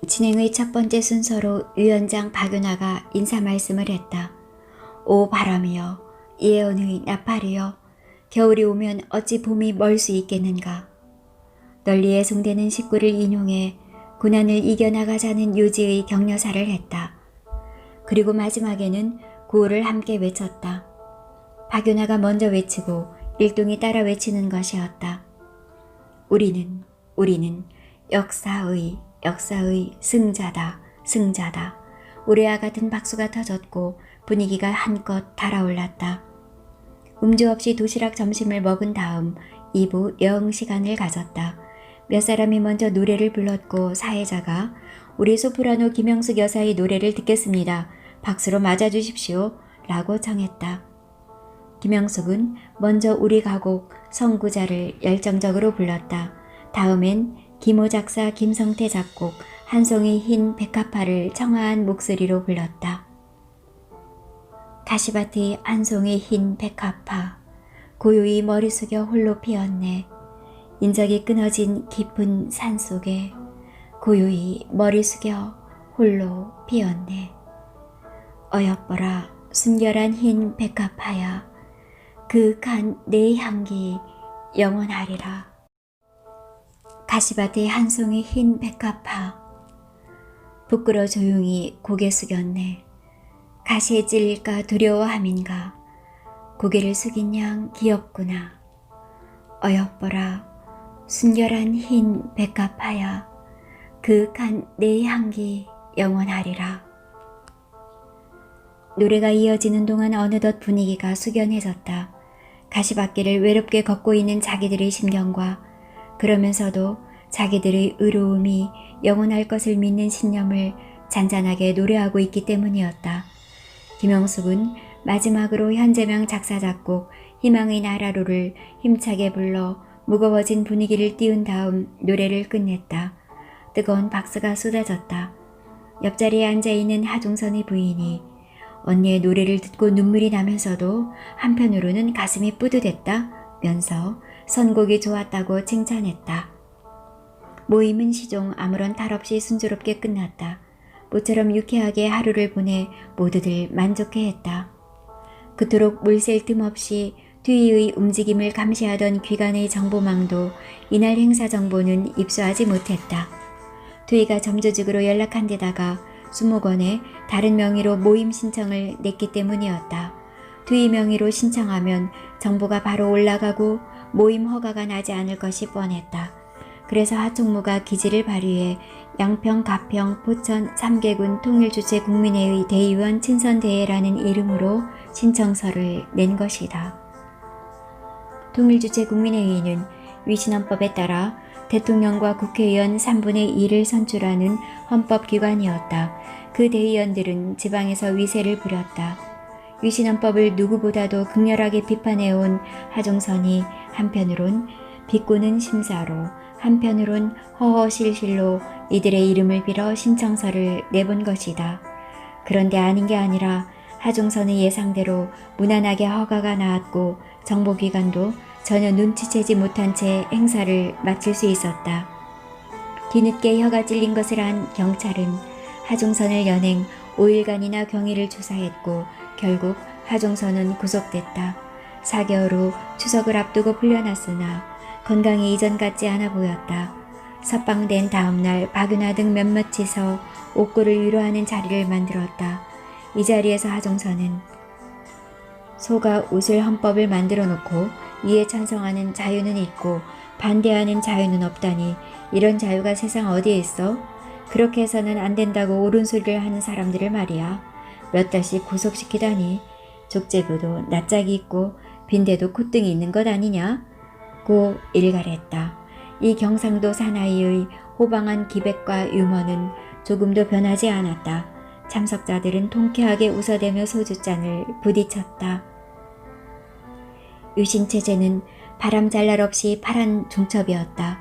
진행의 첫 번째 순서로 위원장 박윤아가 인사 말씀을 했다. 오 바람이여, 예언의 나팔이여, 겨울이 오면 어찌 봄이 멀 수 있겠는가. 널리 애송되는 식구를 인용해 고난을 이겨나가자는 요지의 격려사를 했다. 그리고 마지막에는 구호를 함께 외쳤다. 박윤아가 먼저 외치고 일동이 따라 외치는 것이었다. 우리는 역사의 승자다, 승자다. 우레와 같은 박수가 터졌고 분위기가 한껏 달아올랐다. 음주 없이 도시락 점심을 먹은 다음 2부 여흥 시간을 가졌다. 몇 사람이 먼저 노래를 불렀고 사회자가 우리 소프라노 김영숙 여사의 노래를 듣겠습니다. 박수로 맞아주십시오. 라고 정했다. 김영숙은 먼저 우리 가곡 성구자를 열정적으로 불렀다. 다음엔 김호 작사 김성태 작곡 한 송이 흰 백합화를 청아한 목소리로 불렀다. 가시밭의 한 송이 흰 백합화 고요히 머리 숙여 홀로 피었네. 인적이 끊어진 깊은 산속에 고요히 머리 숙여 홀로 피었네. 어여뻐라 순결한 흰 백합화야, 그윽한 내 향기 영원하리라. 가시밭의 한 송이 흰 백합화 부끄러 조용히 고개 숙였네. 가시에 찔릴까 두려워함인가. 고개를 숙인 양 귀엽구나. 어여뻐라 순결한 흰 백합화야, 그윽한 내 향기 영원하리라. 노래가 이어지는 동안 어느덧 분위기가 숙연해졌다. 가시밭길을 외롭게 걷고 있는 자기들의 심경과 그러면서도 자기들의 의로움이 영원할 것을 믿는 신념을 잔잔하게 노래하고 있기 때문이었다. 김영숙은 마지막으로 현재명 작사 작곡 희망의 나라로를 힘차게 불러 무거워진 분위기를 띄운 다음 노래를 끝냈다. 뜨거운 박수가 쏟아졌다. 옆자리에 앉아있는 하중선의 부인이 언니의 노래를 듣고 눈물이 나면서도 한편으로는 가슴이 뿌듯했다 면서 선곡이 좋았다고 칭찬했다. 모임은 시종 아무런 탈 없이 순조롭게 끝났다. 모처럼 유쾌하게 하루를 보내 모두들 만족해했다. 그토록 물샐 틈 없이 뒤의 움직임을 감시하던 귀관의 정보망도 이날 행사 정보는 입수하지 못했다. 뒤가 점조직으로 연락한 데다가 수목원에 다른 명의로 모임 신청을 냈기 때문이었다. 뒤 명의로 신청하면 정보가 바로 올라가고 모임 허가가 나지 않을 것이 뻔했다. 그래서 하총무가 기지를 발휘해 양평, 가평, 포천 3개군 통일주체 국민회의 대의원 친선대회라는 이름으로 신청서를 낸 것이다. 통일주체 국민회의는 위신헌법에 따라 대통령과 국회의원 3분의 1을 선출하는 헌법기관이었다. 그 대의원들은 지방에서 위세를 부렸다. 위신헌법을 누구보다도 극렬하게 비판해온 하종선이 한편으론 비꼬는 심사로 한편으론 허허실실로 이들의 이름을 빌어 신청서를 내본 것이다. 그런데 아닌 게 아니라 하종선의 예상대로 무난하게 허가가 나왔고 정보기관도 전혀 눈치채지 못한 채 행사를 마칠 수 있었다. 뒤늦게 혀가 찔린 것을 안 경찰은 하종선을 연행 5일간이나 경위를 조사했고 결국 하종선은 구속됐다. 4개월 후 추석을 앞두고 풀려났으나 건강이 이전 같지 않아 보였다. 석방된 다음날 박윤아 등 몇몇이서 옥고를 위로하는 자리를 만들었다. 이 자리에서 하종선은 소가 웃을 헌법을 만들어 놓고 이에 찬성하는 자유는 있고 반대하는 자유는 없다니 이런 자유가 세상 어디에 있어? 그렇게 해서는 안 된다고 옳은 소리를 하는 사람들을 말이야. 몇 달씩 구속시키다니 족제부도 낯짝이 있고 빈대도 콧등이 있는 것 아니냐? 고 일갈했다. 이 경상도 사나이의 호방한 기백과 유머는 조금도 변하지 않았다. 참석자들은 통쾌하게 웃어대며 소주잔을 부딪혔다. 유신체제는 바람잘 날 없이 파란 중첩이었다.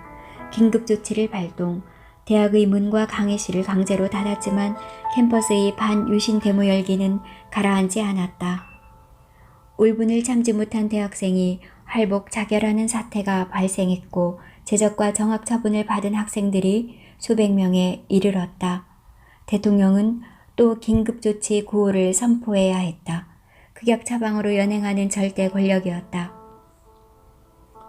긴급조치를 발동, 대학의 문과 강의실을 강제로 닫았지만 캠퍼스의 반유신 데모 열기는 가라앉지 않았다. 울분을 참지 못한 대학생이 활복 자결하는 사태가 발생했고 제적과 정학 처분을 받은 학생들이 수백 명에 이르렀다. 대통령은 또 긴급조치 구호를 선포해야 했다. 극약 처방으로 연행하는 절대 권력이었다.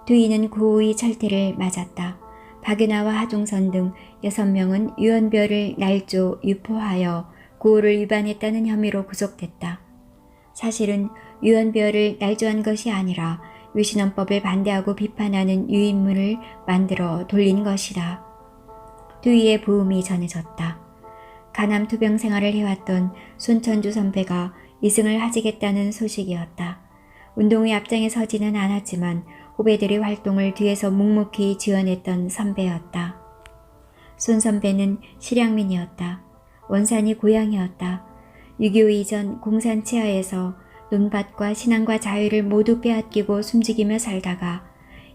두이는 구호의 철퇴를 맞았다. 박윤하와 하중선 등 6명은 유언별을 날조 유포하여 구호를 위반했다는 혐의로 구속됐다. 사실은 유언별을 날조한 것이 아니라 위신헌법을 반대하고 비판하는 유인물을 만들어 돌린 것이다. 두이의 부음이 전해졌다. 가남 투병 생활을 해왔던 손천주 선배가 이승을 하지겠다는 소식이었다. 운동의 앞장에 서지는 않았지만 후배들의 활동을 뒤에서 묵묵히 지원했던 선배였다. 손 선배는 실향민이었다. 원산이 고향이었다. 6.25 이전 공산 치하에서 논밭과 신앙과 자유를 모두 빼앗기고 숨지기며 살다가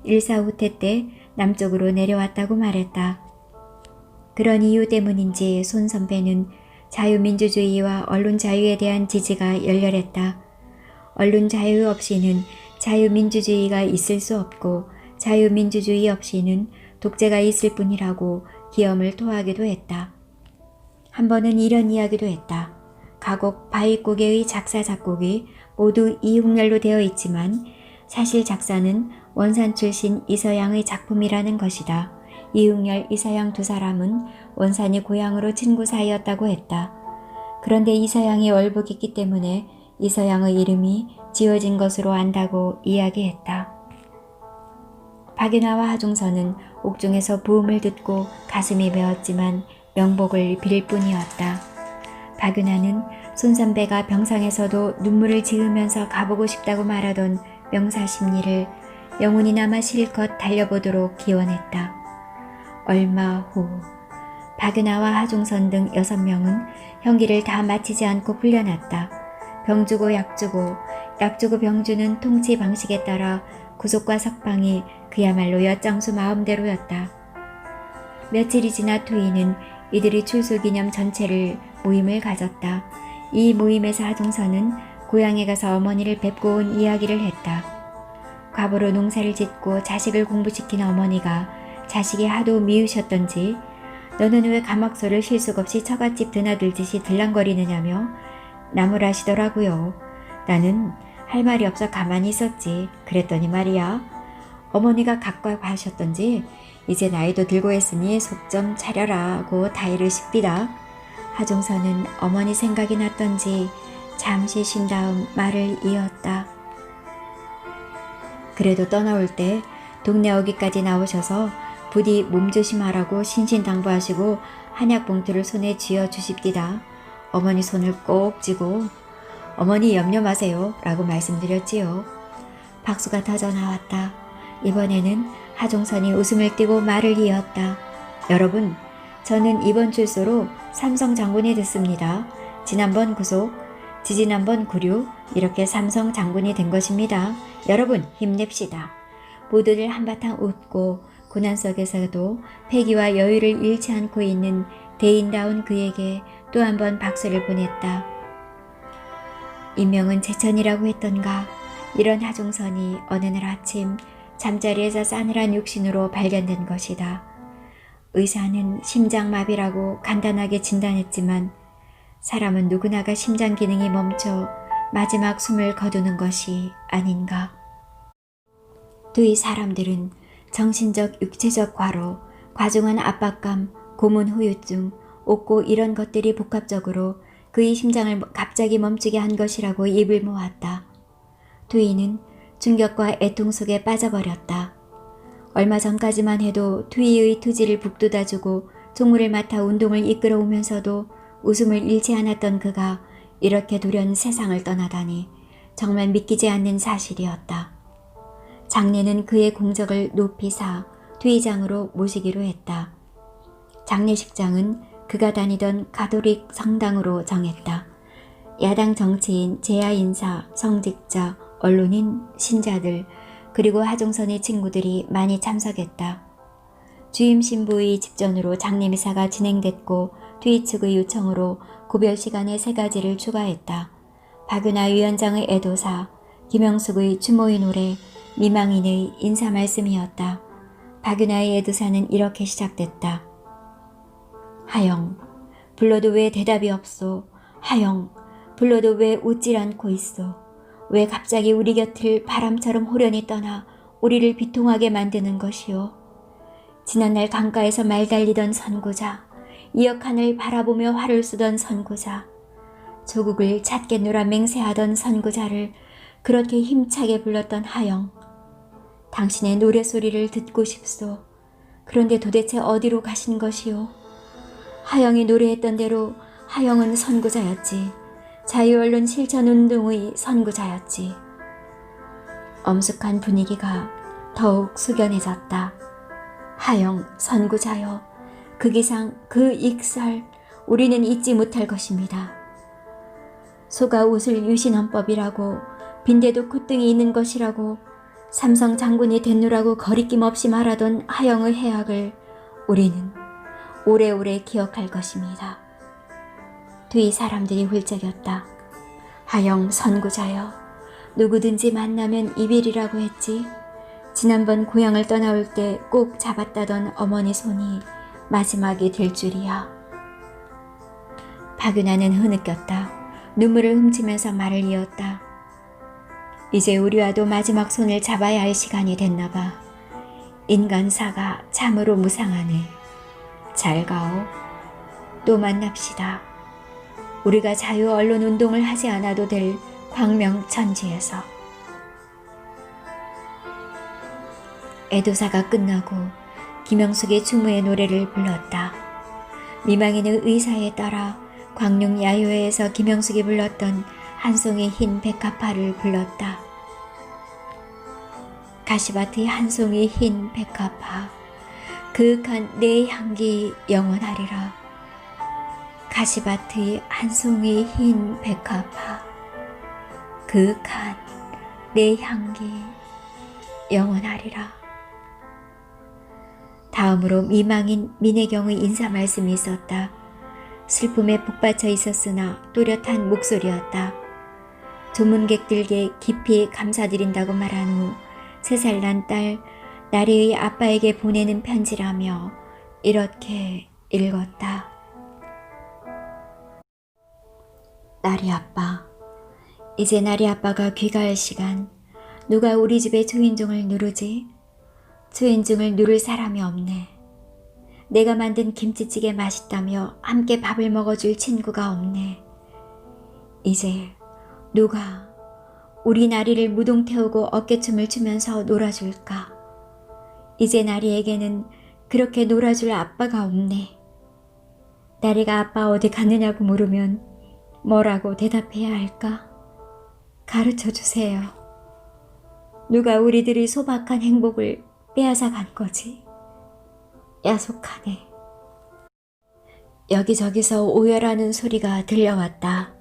일사후퇴 때 남쪽으로 내려왔다고 말했다. 그런 이유 때문인지 손 선배는 자유민주주의와 언론 자유에 대한 지지가 열렬했다. 언론 자유 없이는 자유민주주의가 있을 수 없고 자유민주주의 없이는 독재가 있을 뿐이라고 기염을 토하기도 했다. 한 번은 이런 이야기도 했다. 가곡 바위고개의 작사 작곡이 모두 이홍렬로 되어 있지만 사실 작사는 원산 출신 이서양의 작품이라는 것이다. 이홍렬, 이서양 두 사람은 원산이 고향으로 친구 사이였다고 했다. 그런데 이서양이 월북했기 때문에 이서양의 이름이 지어진 것으로 안다고 이야기했다. 박윤하와 하중선은 옥중에서 부음을 듣고 가슴이 메었지만 명복을 빌 뿐이었다. 박윤하는 손 선배가 병상에서도 눈물을 지으면서 가보고 싶다고 말하던 명사심리를 영혼이나마 실컷 달려보도록 기원했다. 얼마 후 박윤하와 하중선 등 6명은 형기를 다 마치지 않고 풀려났다. 병주고 약주고 약주고 병주는 통치 방식에 따라 구속과 석방이 그야말로 엿장수 마음대로였다. 며칠이 지나 투이는 이들이 출소기념 전체를 모임을 가졌다. 이 모임에서 하중선은 고향에 가서 어머니를 뵙고 온 이야기를 했다. 과부로 농사를 짓고 자식을 공부시킨 어머니가 자식이 하도 미우셨던지 너는 왜 가막소를 쉴 수 없이 처갓집 드나들듯이 들랑거리느냐며 나무라시더라고요. 나는 할 말이 없어 가만히 있었지. 그랬더니 말이야. 어머니가 각각하셨던지 이제 나이도 들고 했으니 속 좀 차려라고 다이를 씹디다. 하중선은 어머니 생각이 났던지 잠시 쉰 다음 말을 이었다. 그래도 떠나올 때 동네 어귀까지 나오셔서 부디 몸조심하라고 신신당부하시고 한약 봉투를 손에 쥐어 주십디다. 어머니 손을 꼭 쥐고 어머니 염려 마세요 라고 말씀드렸지요. 박수가 터져 나왔다. 이번에는 하중선이 웃음을 띠고 말을 이었다. 여러분, 저는 이번 출소로 삼성 장군이 됐습니다. 지난번 구속, 지지난번 구류, 이렇게 삼성 장군이 된 것입니다. 여러분 힘냅시다. 모두들 한바탕 웃고 고난 속에서도 패기와 여유를 잃지 않고 있는 대인다운 그에게 또 한 번 박수를 보냈다. 인명은 제천이라고 했던가. 이런 하중선이 어느 날 아침 잠자리에서 싸늘한 육신으로 발견된 것이다. 의사는 심장마비라고 간단하게 진단했지만 사람은 누구나가 심장 기능이 멈춰 마지막 숨을 거두는 것이 아닌가. 두이 사람들은 정신적, 육체적 과로, 과중한 압박감, 고문 후유증, 옥고 이런 것들이 복합적으로 그의 심장을 갑자기 멈추게 한 것이라고 입을 모았다. 투이는 충격과 애통 속에 빠져버렸다. 얼마 전까지만 해도 투이의 투지를 북돋아주고 총무를 맡아 운동을 이끌어오면서도 웃음을 잃지 않았던 그가 이렇게 돌연 세상을 떠나다니 정말 믿기지 않는 사실이었다. 장례는 그의 공적을 높이 사 투이장으로 모시기로 했다. 장례식장은 그가 다니던 가톨릭 성당으로 정했다. 야당 정치인, 재야 인사, 성직자, 언론인, 신자들, 그리고 하중선의 친구들이 많이 참석했다. 주임 신부의 집전으로 장례미사가 진행됐고 투이 측의 요청으로 구별 시간에 3가지를 추가했다. 박윤하 위원장의 애도사, 김영숙의 추모의 노래, 미망인의 인사 말씀이었다. 박윤하의 애도사는 이렇게 시작됐다. 하영, 불러도 왜 대답이 없소? 하영, 불러도 왜 웃질 않고 있소? 왜 갑자기 우리 곁을 바람처럼 호련히 떠나 우리를 비통하게 만드는 것이오? 지난날 강가에서 말 달리던 선구자, 이역 하늘 바라보며 활을 쏘던 선구자, 조국을 잦게 놀아 맹세하던 선구자를 그렇게 힘차게 불렀던 하영. 당신의 노래소리를 듣고 싶소. 그런데 도대체 어디로 가신 것이오? 하영이 노래했던 대로 하영은 선구자였지. 자유언론 실천운동의 선구자였지. 엄숙한 분위기가 더욱 숙연해졌다. 하영 선구자여, 그 기상, 그 익설 우리는 잊지 못할 것입니다. 소가 옷을 유신헌법이라고, 빈대도 콧등이 있는 것이라고, 삼성 장군이 됐노라고 거리낌 없이 말하던 하영의 해악을 우리는 오래오래 기억할 것입니다. 뒤 사람들이 훌쩍였다. 하영 선구자여, 누구든지 만나면 이별이라고 했지. 지난번 고향을 떠나올 때 꼭 잡았다던 어머니 손이 마지막이 될 줄이야. 박윤아는 흐느꼈다. 눈물을 훔치면서 말을 이었다. 이제 우리와도 마지막 손을 잡아야 할 시간이 됐나 봐. 인간사가 참으로 무상하네. 잘 가오. 또 만납시다. 우리가 자유언론운동을 하지 않아도 될 광명천지에서. 애도사가 끝나고 김영숙이 추모의 노래를 불렀다. 미망인의 의사에 따라 광룡 야유회에서 김영숙이 불렀던 한 송이 흰 백합화를 불렀다. 가시밭의 한 송이 흰 백합화, 그윽한 내 향기 영원하리라. 가시밭의 한 송이 흰 백합화, 그윽한 내 향기 영원하리라. 다음으로 미망인 민혜경의 인사 말씀이 있었다. 슬픔에 북받쳐 있었으나 또렷한 목소리였다. 조문객들에게 깊이 감사드린다고 말한 후 3살 난 딸 나리의 아빠에게 보내는 편지라며 이렇게 읽었다. 나리 아빠, 이제 나리 아빠가 귀가할 시간. 누가 우리 집에 초인종을 누르지? 초인종을 누를 사람이 없네. 내가 만든 김치찌개 맛있다며 함께 밥을 먹어줄 친구가 없네. 이제 누가 우리 나리를 무동 태우고 어깨춤을 추면서 놀아줄까? 이제 나리에게는 그렇게 놀아줄 아빠가 없네. 나리가 아빠 어디 갔느냐고 물으면 뭐라고 대답해야 할까? 가르쳐 주세요. 누가 우리들의 소박한 행복을 빼앗아 간 거지? 야속하네. 여기저기서 오열하는 소리가 들려왔다.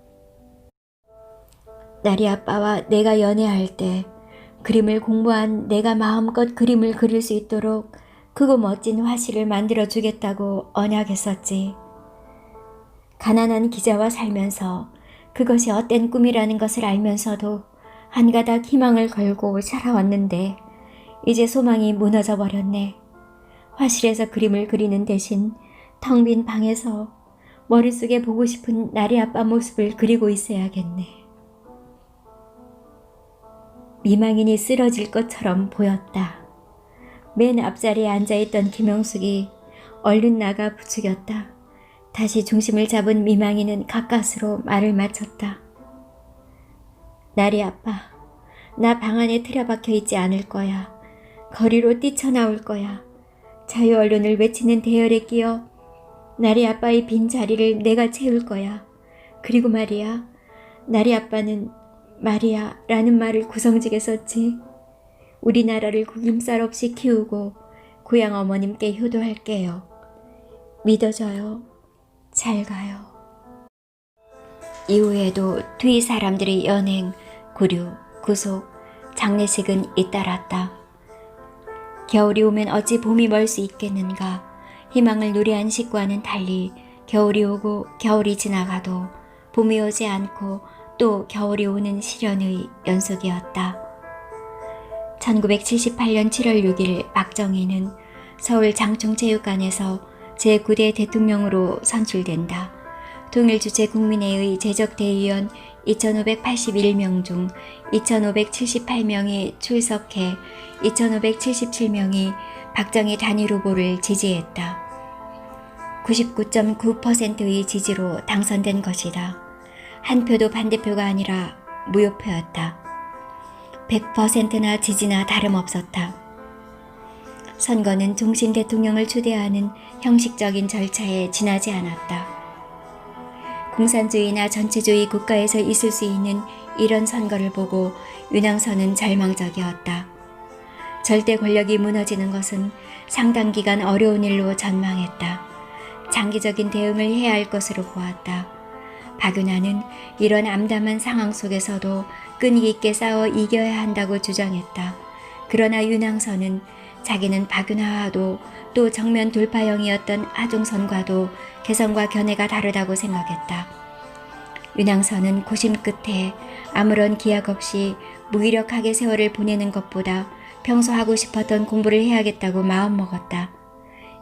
나리 아빠와 내가 연애할 때 그림을 공부한 내가 마음껏 그림을 그릴 수 있도록 크고 멋진 화실을 만들어 주겠다고 언약했었지. 가난한 기자와 살면서 그것이 헛된 꿈이라는 것을 알면서도 한 가닥 희망을 걸고 살아왔는데 이제 소망이 무너져 버렸네. 화실에서 그림을 그리는 대신 텅 빈 방에서 머릿속에 보고 싶은 나리 아빠 모습을 그리고 있어야겠네. 미망인이 쓰러질 것처럼 보였다. 맨 앞자리에 앉아있던 김영숙이 얼른 나가 부추겼다. 다시 중심을 잡은 미망인은 가까스로 말을 마쳤다. 나리 아빠, 나 방 안에 틀어박혀 있지 않을 거야. 거리로 뛰쳐나올 거야. 자유언론을 외치는 대열에 끼어 나리 아빠의 빈 자리를 내가 채울 거야. 그리고 말이야, 나리 아빠는 마리아라는 말을 구성지게 썼지. 우리나라를 구김살 없이 키우고 고향 어머님께 효도할게요. 믿어줘요. 잘 가요. 이후에도 뒤 사람들의 연행, 구류, 구속, 장례식은 잇따랐다. 겨울이 오면 어찌 봄이 멀 수 있겠는가. 희망을 노래한 식구와는 달리 겨울이 오고 겨울이 지나가도 봄이 오지 않고 또 겨울이 오는 시련의 연속이었다. 1978년 7월 6일 박정희는 서울 장충체육관에서 제9대 대통령으로 선출된다. 통일주체 국민회의 제적대의원 2581명 중 2578명이 출석해 2577명이 박정희 단일 후보를 지지했다. 99.9%의 지지로 당선된 것이다. 한 표도 반대표가 아니라 무효표였다. 100%나 지지나 다름없었다. 선거는 종신 대통령을 추대하는 형식적인 절차에 지나지 않았다. 공산주의나 전체주의 국가에서 있을 수 있는 이런 선거를 보고 윤왕선은 절망적이었다. 절대 권력이 무너지는 것은 상당 기간 어려운 일로 전망했다. 장기적인 대응을 해야 할 것으로 보았다. 박윤하는 이런 암담한 상황 속에서도 끈기 있게 싸워 이겨야 한다고 주장했다. 그러나 윤왕선은 자기는 박윤하와도 또 정면 돌파형이었던 하종선과도 개성과 견해가 다르다고 생각했다. 윤왕선은 고심 끝에 아무런 기약 없이 무기력하게 세월을 보내는 것보다 평소 하고 싶었던 공부를 해야겠다고 마음먹었다.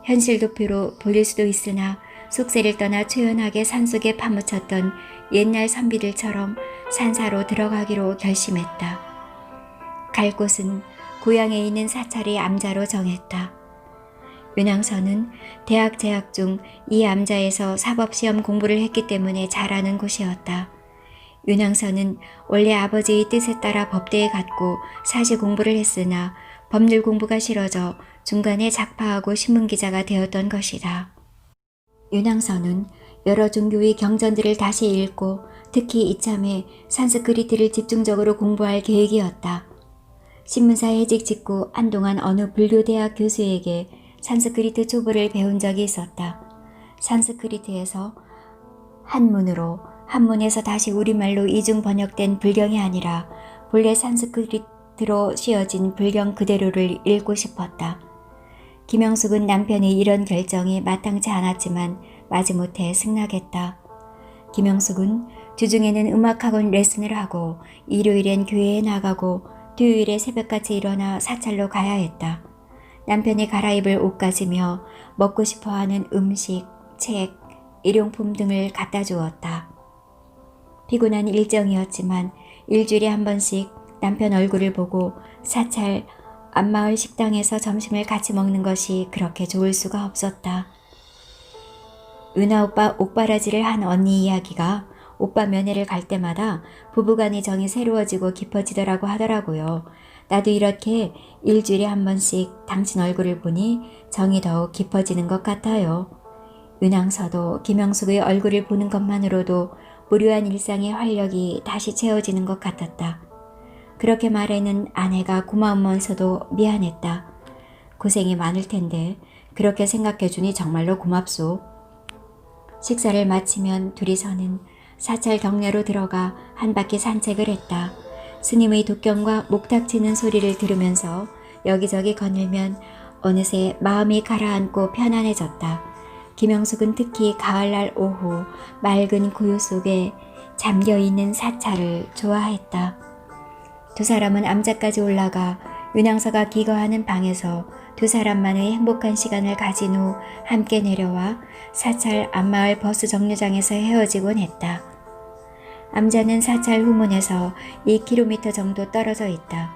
현실 도피로 보일 수도 있으나 속세를 떠나 초연하게 산속에 파묻혔던 옛날 선비들처럼 산사로 들어가기로 결심했다. 갈 곳은 고향에 있는 사찰의 암자로 정했다. 윤왕선은 대학 재학 중 이 암자에서 사법시험 공부를 했기 때문에 잘하는 곳이었다. 윤왕선은 원래 아버지의 뜻에 따라 법대에 갔고 사시 공부를 했으나 법률 공부가 싫어져 중간에 작파하고 신문기자가 되었던 것이다. 윤왕선은 여러 종교의 경전들을 다시 읽고 특히 이참에 산스크리트를 집중적으로 공부할 계획이었다. 신문사 해직 직후 한동안 어느 불교대학 교수에게 산스크리트 초보를 배운 적이 있었다. 산스크리트에서 한문으로, 한문에서 다시 우리말로 이중 번역된 불경이 아니라 본래 산스크리트로 씌어진 불경 그대로를 읽고 싶었다. 김영숙은 남편의 이런 결정이 마땅치 않았지만 마지못해 승낙했다. 김영숙은 주중에는 음악학원 레슨을 하고 일요일엔 교회에 나가고 토요일에 새벽같이 일어나 사찰로 가야 했다. 남편이 갈아입을 옷 가지며 먹고 싶어하는 음식, 책, 일용품 등을 갖다 주었다. 피곤한 일정이었지만 일주일에 한 번씩 남편 얼굴을 보고 사찰 앞마을 식당에서 점심을 같이 먹는 것이 그렇게 좋을 수가 없었다. 은하 오빠 옥바라지를 한 언니 이야기가 오빠 면회를 갈 때마다 부부간의 정이 새로워지고 깊어지더라고 하더라고요. 나도 이렇게 일주일에 한 번씩 당신 얼굴을 보니 정이 더욱 깊어지는 것 같아요. 윤왕서도 김영숙의 얼굴을 보는 것만으로도 무료한 일상의 활력이 다시 채워지는 것 같았다. 그렇게 말하는 아내가 고마우면서도 미안했다. 고생이 많을 텐데 그렇게 생각해주니 정말로 고맙소. 식사를 마치면 둘이서는 사찰 경내로 들어가 한 바퀴 산책을 했다. 스님의 독경과 목탁치는 소리를 들으면서 여기저기 거닐면 어느새 마음이 가라앉고 편안해졌다. 김영숙은 특히 가을날 오후 맑은 고요 속에 잠겨있는 사찰을 좋아했다. 두 사람은 암자까지 올라가 윤왕서가 기거하는 방에서 두 사람만의 행복한 시간을 가진 후 함께 내려와 사찰 앞마을 버스 정류장에서 헤어지곤 했다. 암자는 사찰 후문에서 2km 정도 떨어져 있다.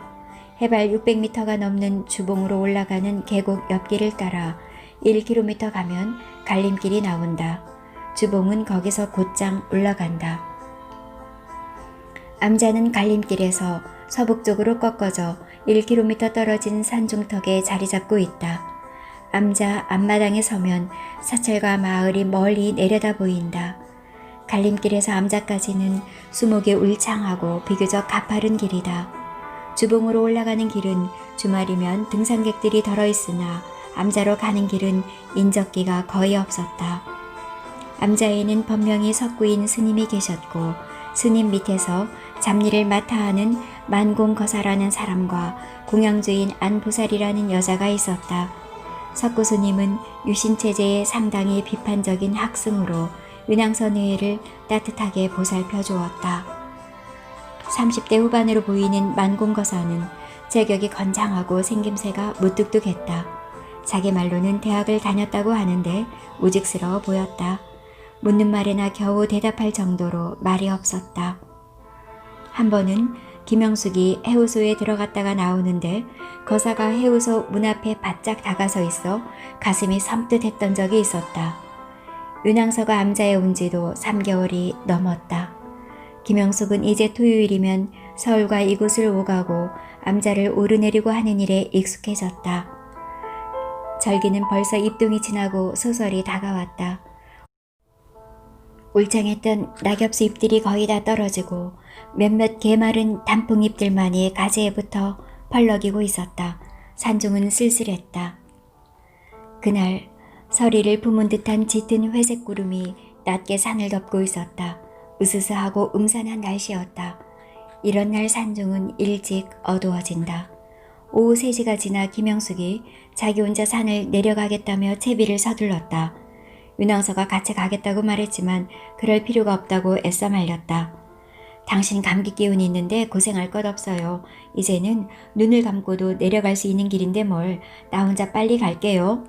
해발 600m가 넘는 주봉으로 올라가는 계곡 옆길을 따라 1km 가면 갈림길이 나온다. 주봉은 거기서 곧장 올라간다. 암자는 갈림길에서 서북쪽으로 꺾어져 1km 떨어진 산중턱에 자리 잡고 있다. 암자 앞마당에 서면 사찰과 마을이 멀리 내려다 보인다. 갈림길에서 암자까지는 수목이 울창하고 비교적 가파른 길이다. 주봉으로 올라가는 길은 주말이면 등산객들이 덜어 있으나 암자로 가는 길은 인적기가 거의 없었다. 암자에는 법명이 석구인 스님이 계셨고 스님 밑에서 잡일을 맡아 하는 만공거사라는 사람과 공양주인 안보살이라는 여자가 있었다. 석구 스님은 유신체제의 상당히 비판적인 학승으로 윤왕선의회를 따뜻하게 보살펴 주었다. 30대 후반으로 보이는 만공거사는 체격이 건장하고 생김새가 무뚝뚝했다. 자기 말로는 대학을 다녔다고 하는데 우직스러워 보였다. 묻는 말에나 겨우 대답할 정도로 말이 없었다. 한 번은 김영숙이 해우소에 들어갔다가 나오는데 거사가 해우소 문 앞에 바짝 다가서 있어 가슴이 섬뜩했던 적이 있었다. 윤항서가 암자에 온 지도 3개월이 넘었다. 김영숙은 이제 토요일이면 서울과 이곳을 오가고 암자를 오르내리고 하는 일에 익숙해졌다. 절기는 벌써 입동이 지나고 소설이 다가왔다. 울창했던 낙엽수 잎들이 거의 다 떨어지고 몇몇 개마른 단풍잎들만이 가지에 붙어 펄럭이고 있었다. 산중은 쓸쓸했다. 그날 서리를 품은 듯한 짙은 회색 구름이 낮게 산을 덮고 있었다. 으스스하고 음산한 날씨였다. 이런 날 산중은 일찍 어두워진다. 오후 3시가 지나 김영숙이 자기 혼자 산을 내려가겠다며 채비를 서둘렀다. 윤항서가 같이 가겠다고 말했지만 그럴 필요가 없다고 애써 말렸다. 당신 감기 기운이 있는데 고생할 것 없어요. 이제는 눈을 감고도 내려갈 수 있는 길인데 뭘. 나 혼자 빨리 갈게요.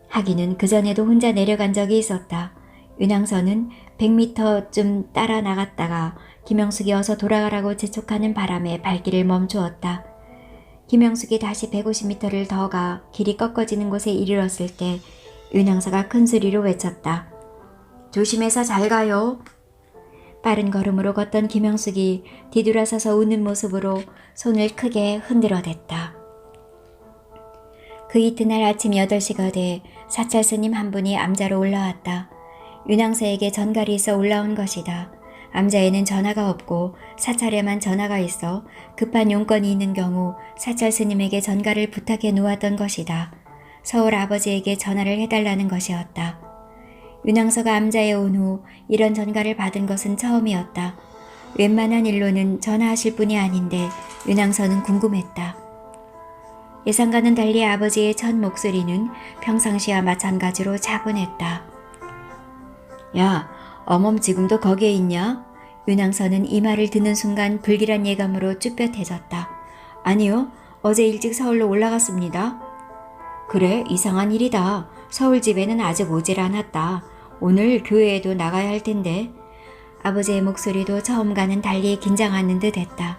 하기는 그전에도 혼자 내려간 적이 있었다. 윤항서는 100m쯤 따라 나갔다가 김영숙이 어서 돌아가라고 재촉하는 바람에 발길을 멈추었다. 김영숙이 다시 150m를 더 가 길이 꺾어지는 곳에 이르렀을 때 윤항서가 큰 소리로 외쳤다. 조심해서 잘 가요. 빠른 걸음으로 걷던 김영숙이 뒤돌아서서 웃는 모습으로 손을 크게 흔들어댔다. 그 이튿날 아침 8시가 돼 사찰 스님 한 분이 암자로 올라왔다. 윤항서에게 전갈이 있어 올라온 것이다. 암자에는 전화가 없고 사찰에만 전화가 있어 급한 용건이 있는 경우 사찰 스님에게 전갈을 부탁해 놓았던 것이다. 서울 아버지에게 전화를 해달라는 것이었다. 윤항서가 암자에 온 후 이런 전갈을 받은 것은 처음이었다. 웬만한 일로는 전화하실 분이 아닌데 윤항서는 궁금했다. 예상과는 달리 아버지의 첫 목소리는 평상시와 마찬가지로 차분했다. 야, 어멈 지금도 거기에 있냐? 윤항서는 이 말을 듣는 순간 불길한 예감으로 쭈뼛해졌다. 아니요, 어제 일찍 서울로 올라갔습니다. 그래, 이상한 일이다. 서울 집에는 아직 오질 않았다. 오늘 교회에도 나가야 할 텐데. 아버지의 목소리도 처음과는 달리 긴장하는 듯 했다.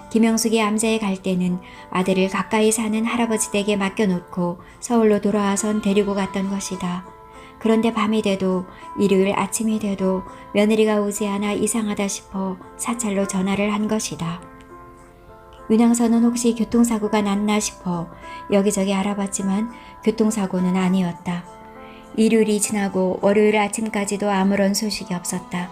김영숙이 암자에 갈 때는 아들을 가까이 사는 할아버지 댁에 맡겨놓고 서울로 돌아와선 데리고 갔던 것이다. 그런데 밤이 돼도 일요일 아침이 돼도 며느리가 오지 않아 이상하다 싶어 사찰로 전화를 한 것이다. 윤항서는 혹시 교통사고가 났나 싶어 여기저기 알아봤지만 교통사고는 아니었다. 일요일이 지나고 월요일 아침까지도 아무런 소식이 없었다.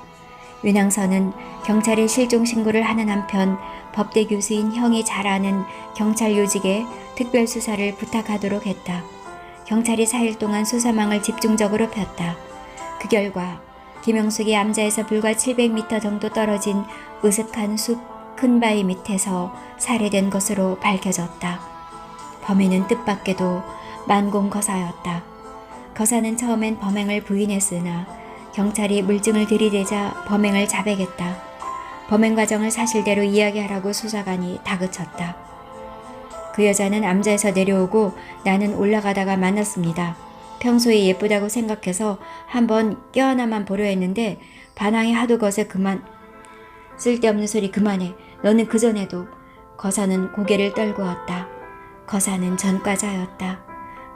윤항서는 경찰에 실종 신고를 하는 한편 법대 교수인 형이 잘 아는 경찰 요직에 특별수사를 부탁하도록 했다. 경찰이 4일 동안 수사망을 집중적으로 폈다. 그 결과 김영숙이 암자에서 불과 700m 정도 떨어진 으슥한 숲 큰 바위 밑에서 살해된 것으로 밝혀졌다. 범인은 뜻밖에도 만공 거사였다. 거사는 처음엔 범행을 부인했으나 경찰이 물증을 들이대자 범행을 자백했다. 범행 과정을 사실대로 이야기하라고 수사관이 다그쳤다. 그 여자는 암자에서 내려오고 나는 올라가다가 만났습니다. 평소에 예쁘다고 생각해서 한번 껴안아만 보려 했는데 반항이 하도 거세 그만. 쓸데없는 소리 그만해. 너는 그전에도. 거사는 고개를 떨구었다. 거사는 전과자였다.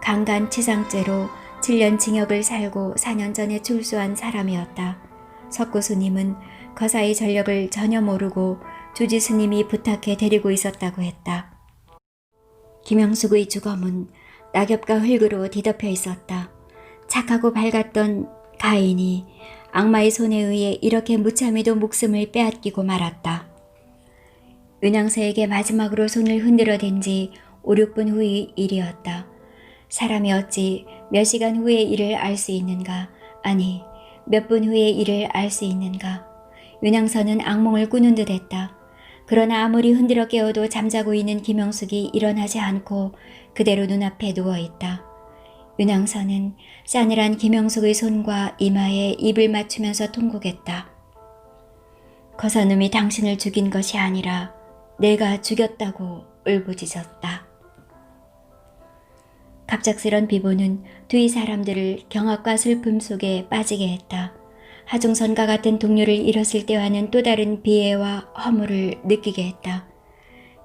강간치상죄로 7년 징역을 살고 4년 전에 출소한 사람이었다. 석구 스님은 거사의 전력을 전혀 모르고 주지 스님이 부탁해 데리고 있었다고 했다. 김영숙의 주검은 낙엽과 흙으로 뒤덮여 있었다. 착하고 밝았던 가인이 악마의 손에 의해 이렇게 무참히도 목숨을 빼앗기고 말았다. 윤항서에게 마지막으로 손을 흔들어댄 지 5, 6분 후의 일이었다. 사람이 어찌 몇 시간 후의 일을 알 수 있는가? 아니, 몇 분 후의 일을 알 수 있는가? 윤항서는 악몽을 꾸는 듯 했다. 그러나 아무리 흔들어 깨워도 잠자고 있는 김영숙이 일어나지 않고 그대로 눈앞에 누워있다. 윤항서는 싸늘한 김영숙의 손과 이마에 입을 맞추면서 통곡했다. 거사놈이 당신을 죽인 것이 아니라 내가 죽였다고 울부짖었다. 갑작스런 비보는 두이 사람들을 경악과 슬픔 속에 빠지게 했다. 하중선과 같은 동료를 잃었을 때와는 또 다른 비애와 허물을 느끼게 했다.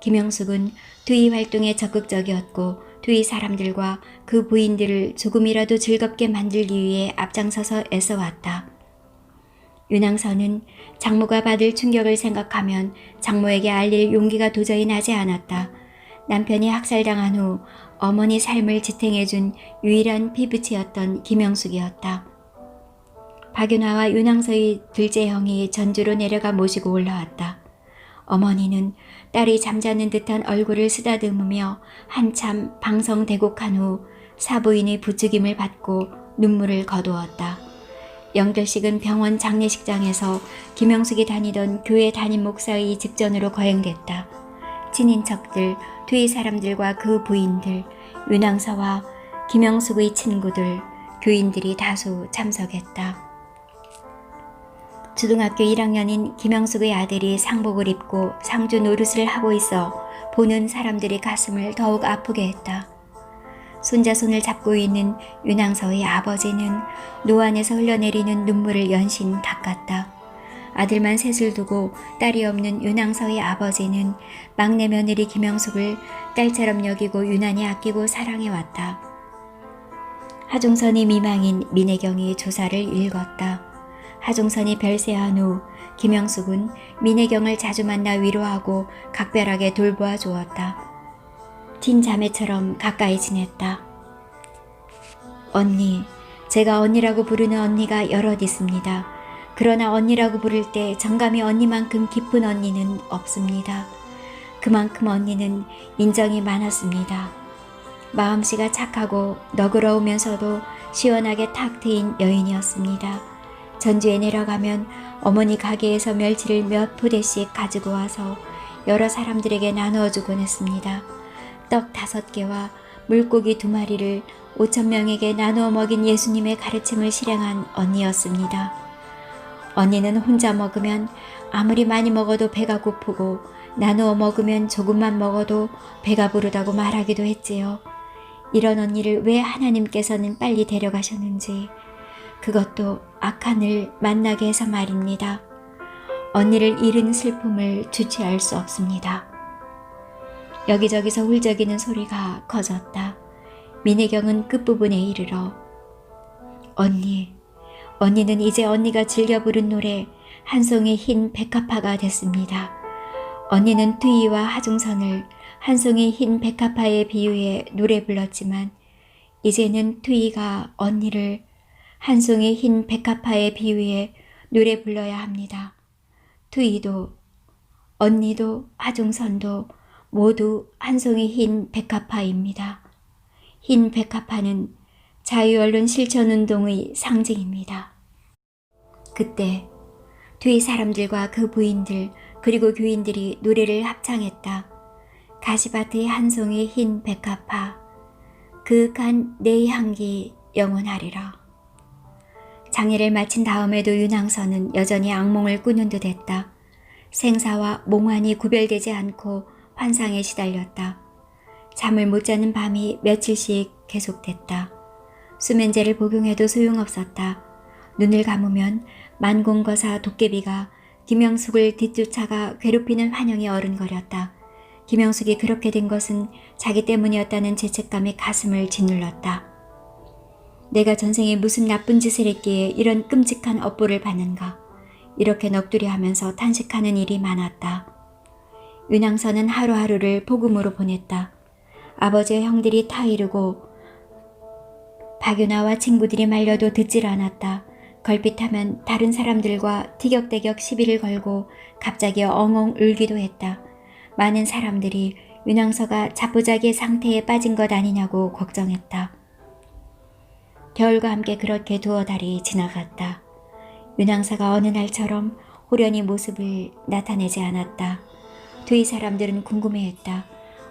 김영숙은 두이 활동에 적극적이었고 두이 사람들과 그 부인들을 조금이라도 즐겁게 만들기 위해 앞장서서 애써왔다. 윤항선은 장모가 받을 충격을 생각하면 장모에게 알릴 용기가 도저히 나지 않았다. 남편이 학살당한 후 어머니 삶을 지탱해준 유일한 피부치였던 김영숙이었다. 박윤화와 윤항서의 둘째 형이 전주로 내려가 모시고 올라왔다. 어머니는 딸이 잠자는 듯한 얼굴을 쓰다듬으며 한참 방성대곡한 후 사부인의 부추김을 받고 눈물을 거두었다. 영결식은 병원 장례식장에서 김영숙이 다니던 교회 담임 목사의 집전으로 거행됐다. 친인척들, 두이 사람들과 그 부인들, 윤항서와 김영숙의 친구들, 교인들이 다수 참석했다. 초등학교 1학년인 김영숙의 아들이 상복을 입고 상주 노릇을 하고 있어 보는 사람들의 가슴을 더욱 아프게 했다. 손자 손을 잡고 있는 윤항서의 아버지는 노안에서 흘러내리는 눈물을 연신 닦았다. 아들만 셋을 두고 딸이 없는 윤항서의 아버지는 막내 며느리 김영숙을 딸처럼 여기고 유난히 아끼고 사랑해왔다. 하중선이 미망인 민혜경이 조사를 읽었다. 하중선이 별세한 후 김영숙은 민혜경을 자주 만나 위로하고 각별하게 돌보아 주었다. 친자매처럼 가까이 지냈다. 언니, 제가 언니라고 부르는 언니가 여럿 있습니다. 그러나 언니라고 부를 때 정감이 언니만큼 깊은 언니는 없습니다. 그만큼 언니는 인정이 많았습니다. 마음씨가 착하고 너그러우면서도 시원하게 탁 트인 여인이었습니다. 전주에 내려가면 어머니 가게에서 멸치를 몇 포대씩 가지고 와서 여러 사람들에게 나누어 주곤 했습니다. 떡 5개와 물고기 2마리를 5,000명에게 나누어 먹인 예수님의 가르침을 실행한 언니였습니다. 언니는 혼자 먹으면 아무리 많이 먹어도 배가 고프고 나누어 먹으면 조금만 먹어도 배가 부르다고 말하기도 했지요. 이런 언니를 왜 하나님께서는 빨리 데려가셨는지, 그것도 악한을 만나게 해서 말입니다. 언니를 잃은 슬픔을 주체할 수 없습니다. 여기저기서 훌쩍이는 소리가 커졌다. 민혜경은 끝부분에 이르러 언니는 이제 언니가 즐겨 부른 노래 한 송이 흰 백합화가 됐습니다. 언니는 투이와 하중선을 한 송이 흰 백합화에 비유해 노래 불렀지만 이제는 투이가 언니를 한 송이 흰 백합화에 비유해 노래 불러야 합니다. 투이도 언니도 하중선도 모두 한 송이 흰 백합화입니다. 흰 백합화는 자유언론 실천운동의 상징입니다. 그때 뒤 사람들과 그 부인들 그리고 교인들이 노래를 합창했다. 가시밭의 한 송이 흰 백합화, 그윽한 내 향기 영원하리라. 장례를 마친 다음에도 윤항선은 여전히 악몽을 꾸는 듯 했다. 생사와 몽환이 구별되지 않고 환상에 시달렸다. 잠을 못 자는 밤이 며칠씩 계속됐다. 수면제를 복용해도 소용없었다. 눈을 감으면 만공거사 도깨비가 김영숙을 뒤쫓아가 괴롭히는 환영이 어른거렸다. 김영숙이 그렇게 된 것은 자기 때문이었다는 죄책감이 가슴을 짓눌렀다. 내가 전생에 무슨 나쁜 짓을 했기에 이런 끔찍한 업보를 받는가. 이렇게 넋두리하면서 탄식하는 일이 많았다. 윤항선은 하루하루를 복음으로 보냈다. 아버지의 형들이 타이르고 박윤아와 친구들이 말려도 듣질 않았다. 걸핏하면 다른 사람들과 티격태격 시비를 걸고 갑자기 엉엉 울기도 했다. 많은 사람들이 윤항서가 자포자기의 상태에 빠진 것 아니냐고 걱정했다. 겨울과 함께 그렇게 2달이 지나갔다. 윤항서가 어느 날처럼 호련히 모습을 나타내지 않았다. 뒤 사람들은 궁금해했다.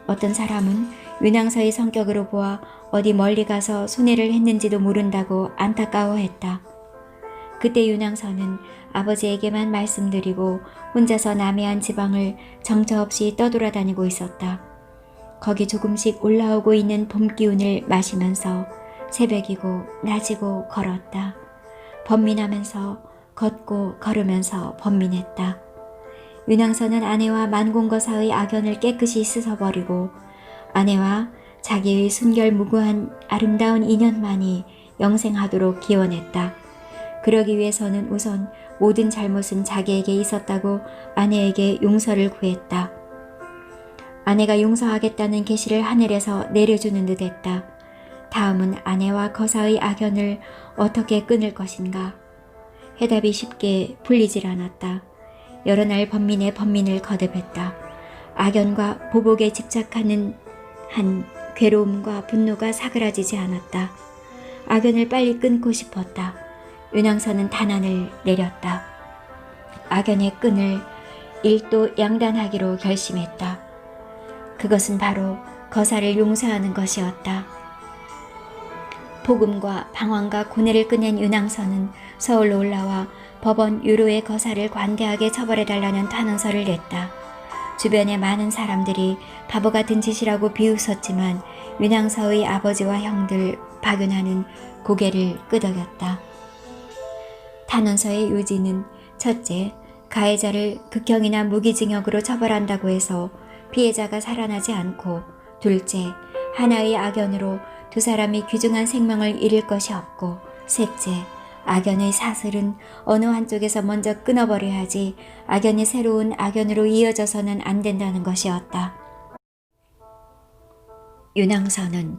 어떤 사람은 윤항서의 성격으로 보아 어디 멀리 가서 손해를 했는지도 모른다고 안타까워했다. 그때 윤항서는 아버지에게만 말씀드리고 혼자서 남해안 지방을 정처 없이 떠돌아다니고 있었다. 거기 조금씩 올라오고 있는 봄 기운을 마시면서 새벽이고 낮이고 걸었다. 번민하면서 걷고 걸으면서 번민했다. 윤왕선은 아내와 만공거사의 악연을 깨끗이 씻어버리고 아내와 자기의 순결무구한 아름다운 인연만이 영생하도록 기원했다. 그러기 위해서는 우선 모든 잘못은 자기에게 있었다고 아내에게 용서를 구했다. 아내가 용서하겠다는 계시를 하늘에서 내려주는 듯 했다. 다음은 아내와 거사의 악연을 어떻게 끊을 것인가. 해답이 쉽게 풀리질 않았다. 여러 날 번민의 번민을 거듭했다. 악연과 보복에 집착하는 한 괴로움과 분노가 사그라지지 않았다. 악연을 빨리 끊고 싶었다. 윤왕선은 단안을 내렸다. 악연의 끈을 일도양단하기로 결심했다. 그것은 바로 거사를 용서하는 것이었다. 복음과 방황과 고뇌를 끝낸 윤왕선은 서울로 올라와 법원 유로의 거사를 관대하게 처벌해달라는 탄원서를 냈다. 주변의 많은 사람들이 바보 같은 짓이라고 비웃었지만 윤왕서의 아버지와 형들 박윤하는 고개를 끄덕였다. 탄원서의 요지는 첫째, 가해자를 극형이나 무기징역으로 처벌한다고 해서 피해자가 살아나지 않고, 둘째, 하나의 악연으로 두 사람이 귀중한 생명을 잃을 것이 없고, 셋째, 악연의 사슬은 어느 한쪽에서 먼저 끊어버려야 하지 악연이 새로운 악연으로 이어져서는 안 된다는 것이었다. 윤왕서는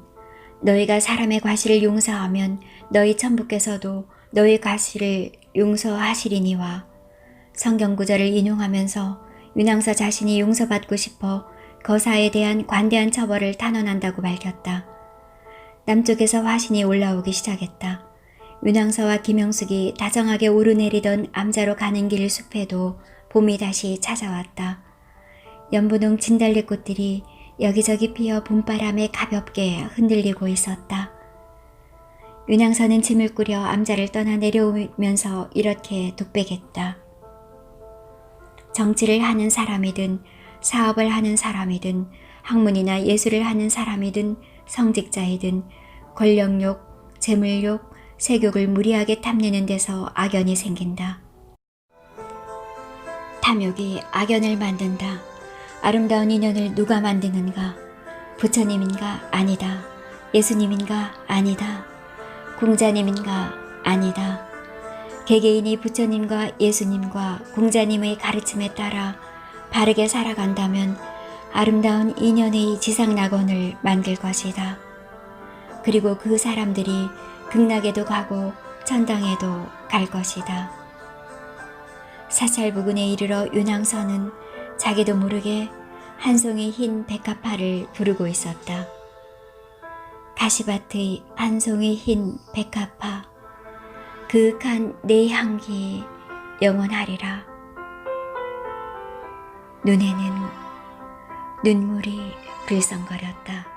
너희가 사람의 과실을 용서하면 너희 천부께서도 너희 과실을 용서하시리니와 성경구절을 인용하면서 윤왕서 자신이 용서받고 싶어 거사에 대한 관대한 처벌을 탄원한다고 밝혔다. 남쪽에서 화신이 올라오기 시작했다. 윤왕서와 김영숙이 다정하게 오르내리던 암자로 가는 길 숲에도 봄이 다시 찾아왔다. 연분홍 진달래꽃들이 여기저기 피어 봄바람에 가볍게 흔들리고 있었다. 윤왕서는 짐을 꾸려 암자를 떠나 내려오면서 이렇게 독백했다. 정치를 하는 사람이든 사업을 하는 사람이든 학문이나 예술을 하는 사람이든 성직자이든 권력욕, 재물욕, 세욕을 무리하게 탐내는 데서 악연이 생긴다. 탐욕이 악연을 만든다. 아름다운 인연을 누가 만드는가? 부처님인가? 아니다. 예수님인가? 아니다. 공자님인가? 아니다. 개개인이 부처님과 예수님과 공자님의 가르침에 따라 바르게 살아간다면 아름다운 인연의 지상낙원을 만들 것이다. 그리고 그 사람들이 극락에도 가고 천당에도 갈 것이다. 사찰부근에 이르러 윤왕서는 자기도 모르게 한 송이 흰 백합화를 부르고 있었다. 가시밭의 한 송이 흰 백합화, 그윽한 내 향기 영원하리라. 눈에는 눈물이 글썽거렸다.